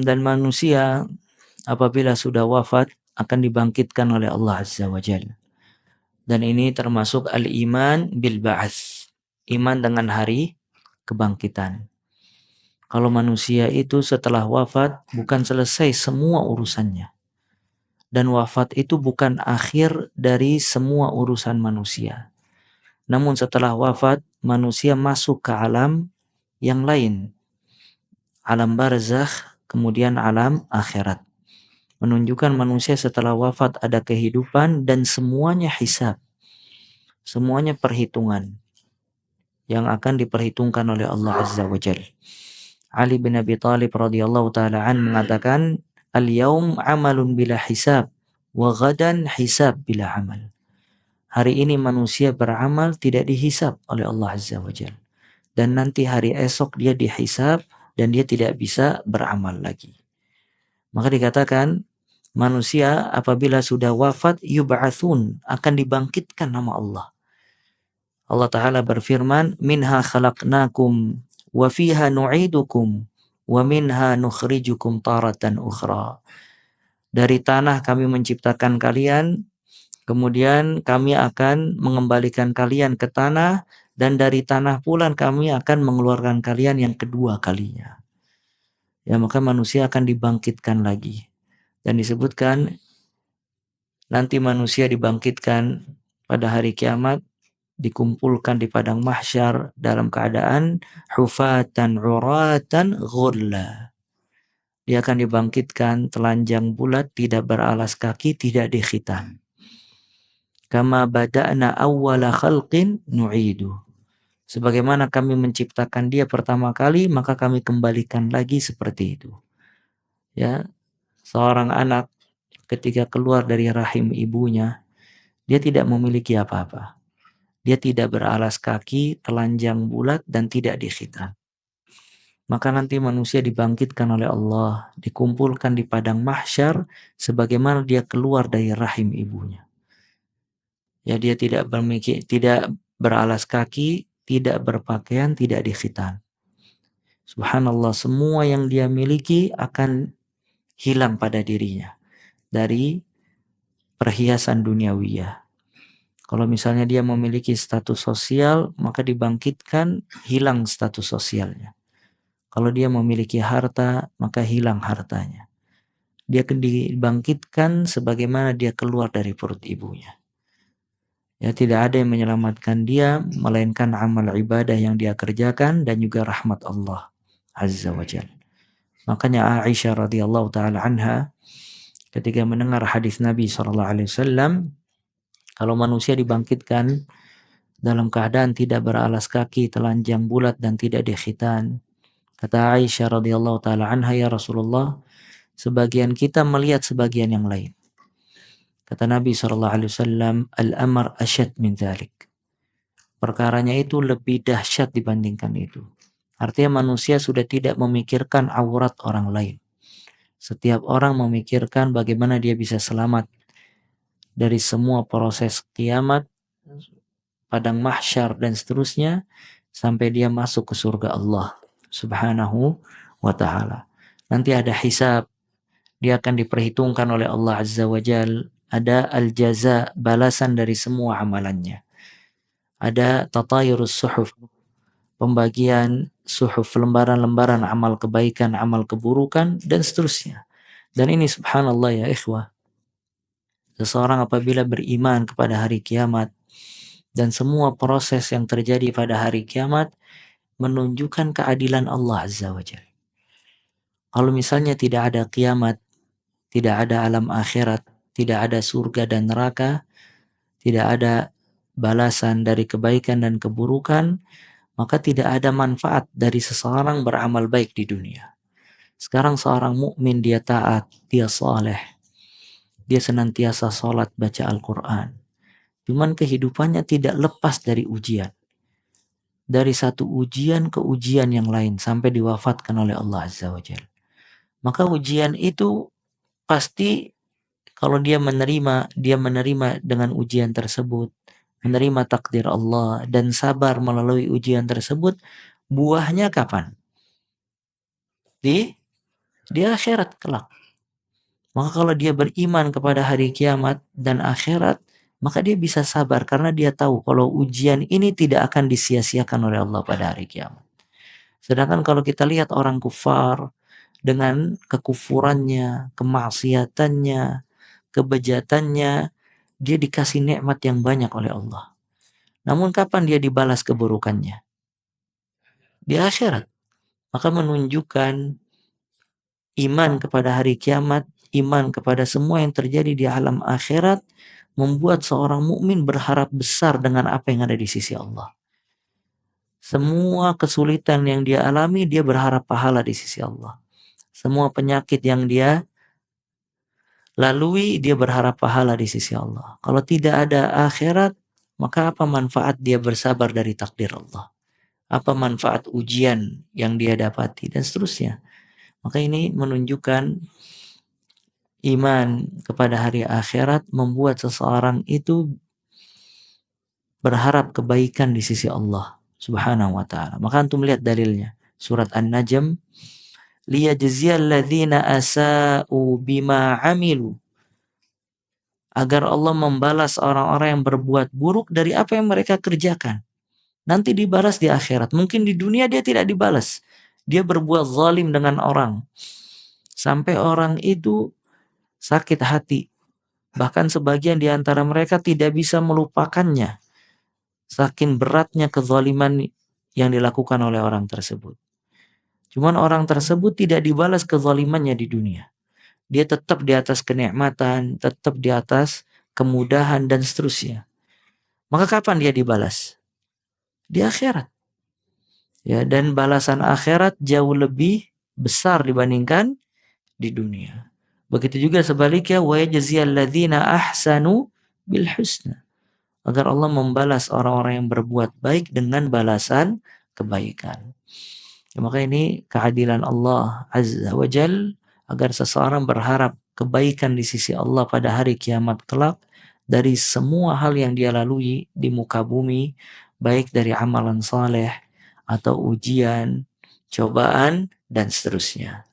Dan manusia apabila sudah wafat akan dibangkitkan oleh Allah Azza wa Jalla. Dan ini termasuk al-iman bil ba'ats, iman dengan hari kebangkitan. Kalau manusia itu setelah wafat bukan selesai semua urusannya. Dan wafat itu bukan akhir dari semua urusan manusia. Namun setelah wafat manusia masuk ke alam yang lain. Alam barzakh, kemudian alam akhirat. Menunjukkan manusia setelah wafat ada kehidupan dan semuanya hisab. Semuanya perhitungan yang akan diperhitungkan oleh Allah Azza wa Jalla. Ali bin Abi Thalib radhiyallahu taala an mengatakan, "Al-yaum amalun bila hisab wa ghadan hisab bila amal." Hari ini manusia beramal tidak dihisab oleh Allah Azza wa Jalla. Dan nanti hari esok dia dihisab dan dia tidak bisa beramal lagi. Maka dikatakan manusia apabila sudah wafat yub'atsun, akan dibangkitkan nama Allah. Allah Ta'ala berfirman, minha khalaqnakum wa fiha nu'idukum wa minha nukhrijukum taratan ukhra. Dari tanah kami menciptakan kalian, kemudian kami akan mengembalikan kalian ke tanah, dan dari tanah pula kami akan mengeluarkan kalian yang kedua kalinya. Ya, maka manusia akan dibangkitkan lagi. Dan disebutkan nanti manusia dibangkitkan pada hari kiamat, dikumpulkan di padang mahsyar dalam keadaan hufatan uratan ghulla. Dia akan dibangkitkan telanjang bulat, tidak beralas kaki, tidak dikhitan. Kama bada'na awwala khalqin nu'idu. Sebagaimana kami menciptakan dia pertama kali, maka kami kembalikan lagi seperti itu. Ya, seorang anak ketika keluar dari rahim ibunya, dia tidak memiliki apa-apa. Dia tidak beralas kaki, telanjang bulat, dan tidak dikhitan. Maka nanti manusia dibangkitkan oleh Allah, dikumpulkan di padang mahsyar sebagaimana dia keluar dari rahim ibunya. Ya, dia tidak beralas kaki, tidak berpakaian, tidak dikhitan. Subhanallah, semua yang dia miliki akan hilang pada dirinya dari perhiasan duniawiyah. Kalau misalnya dia memiliki status sosial, maka dibangkitkan, hilang status sosialnya. Kalau dia memiliki harta, maka hilang hartanya. Dia akan dibangkitkan sebagaimana dia keluar dari perut ibunya. Ya, tidak ada yang menyelamatkan dia, melainkan amal ibadah yang dia kerjakan dan juga rahmat Allah Azza wa Jalla. Makanya Aisyah radhiyallahu taala anha ketika mendengar hadis Nabi SAW, kalau manusia dibangkitkan dalam keadaan tidak beralas kaki, telanjang bulat, dan tidak dikhitan, kata Aisyah radhiyallahu taala anha, ya Rasulullah, sebagian kita melihat sebagian yang lain. Kata Nabi SAW, al-amr asyad min dzalik. Perkaranya itu lebih dahsyat dibandingkan itu. Artinya manusia sudah tidak memikirkan aurat orang lain. Setiap orang memikirkan bagaimana dia bisa selamat dari semua proses kiamat, padang mahsyar dan seterusnya, sampai dia masuk ke surga Allah Subhanahu wa ta'ala. Nanti ada hisab, dia akan diperhitungkan oleh Allah Azza wa Jal, ada al-jaza, balasan dari semua amalannya. Ada tatayurus suhuf, pembagian suhuf, lembaran-lembaran amal kebaikan, amal keburukan, dan seterusnya. Dan ini subhanallah ya ikhwah, seseorang apabila beriman kepada hari kiamat dan semua proses yang terjadi pada hari kiamat menunjukkan keadilan Allah Azza wa Jalla. Kalau misalnya tidak ada kiamat, tidak ada alam akhirat, tidak ada surga dan neraka, tidak ada balasan dari kebaikan dan keburukan, maka tidak ada manfaat dari seseorang beramal baik di dunia. Sekarang seorang mukmin, dia taat, dia saleh, dia senantiasa sholat, baca Al-Quran. Cuman kehidupannya tidak lepas dari ujian. Dari satu ujian ke ujian yang lain sampai diwafatkan oleh Allah Azza wa Jalla. Maka ujian itu pasti kalau dia menerima dengan ujian tersebut, menerima takdir Allah dan sabar melalui ujian tersebut, buahnya kapan? Di di akhirat kelak. Maka kalau dia beriman kepada hari kiamat dan akhirat, maka dia bisa sabar karena dia tahu kalau ujian ini tidak akan disia-siakan oleh Allah pada hari kiamat. Sedangkan kalau kita lihat orang kufar dengan kekufurannya, kemaksiatannya, kebejatannya, dia dikasih nikmat yang banyak oleh Allah. Namun kapan dia dibalas keburukannya? Di akhirat. Maka menunjukkan iman kepada hari kiamat, iman kepada semua yang terjadi di alam akhirat, membuat seorang mukmin berharap besar dengan apa yang ada di sisi Allah. Semua kesulitan yang dia alami, dia berharap pahala di sisi Allah. Semua penyakit yang dia lalui, dia berharap pahala di sisi Allah. Kalau tidak ada akhirat, maka apa manfaat dia bersabar dari takdir Allah? Apa manfaat ujian yang dia dapati dan seterusnya. Maka ini menunjukkan iman kepada hari akhirat membuat seseorang itu berharap kebaikan di sisi Allah Subhanahu wa taala. Maka antum lihat dalilnya. Surat An-Najm, liyajziyal ladzina asa'u bima 'amilu. Agar Allah membalas orang-orang yang berbuat buruk dari apa yang mereka kerjakan. Nanti dibalas di akhirat. Mungkin di dunia dia tidak dibalas. Dia berbuat zalim dengan orang. Sampai orang itu sakit hati. Bahkan sebagian di antara mereka tidak bisa melupakannya. Saking beratnya kezaliman yang dilakukan oleh orang tersebut. Cuman orang tersebut tidak dibalas kezalimannya di dunia. Dia tetap di atas kenikmatan, tetap di atas kemudahan dan seterusnya. Maka kapan dia dibalas? Di akhirat. Ya, dan balasan akhirat jauh lebih besar dibandingkan di dunia. Begitu juga sebaliknya, wa yajziyal ladzina ahsanu bil husna. Agar Allah membalas orang-orang yang berbuat baik dengan balasan kebaikan. Ya, maka ini keadilan Allah Azza wa Jal agar seseorang berharap kebaikan di sisi Allah pada hari kiamat kelak dari semua hal yang dia lalui di muka bumi, baik dari amalan saleh atau ujian, cobaan dan seterusnya.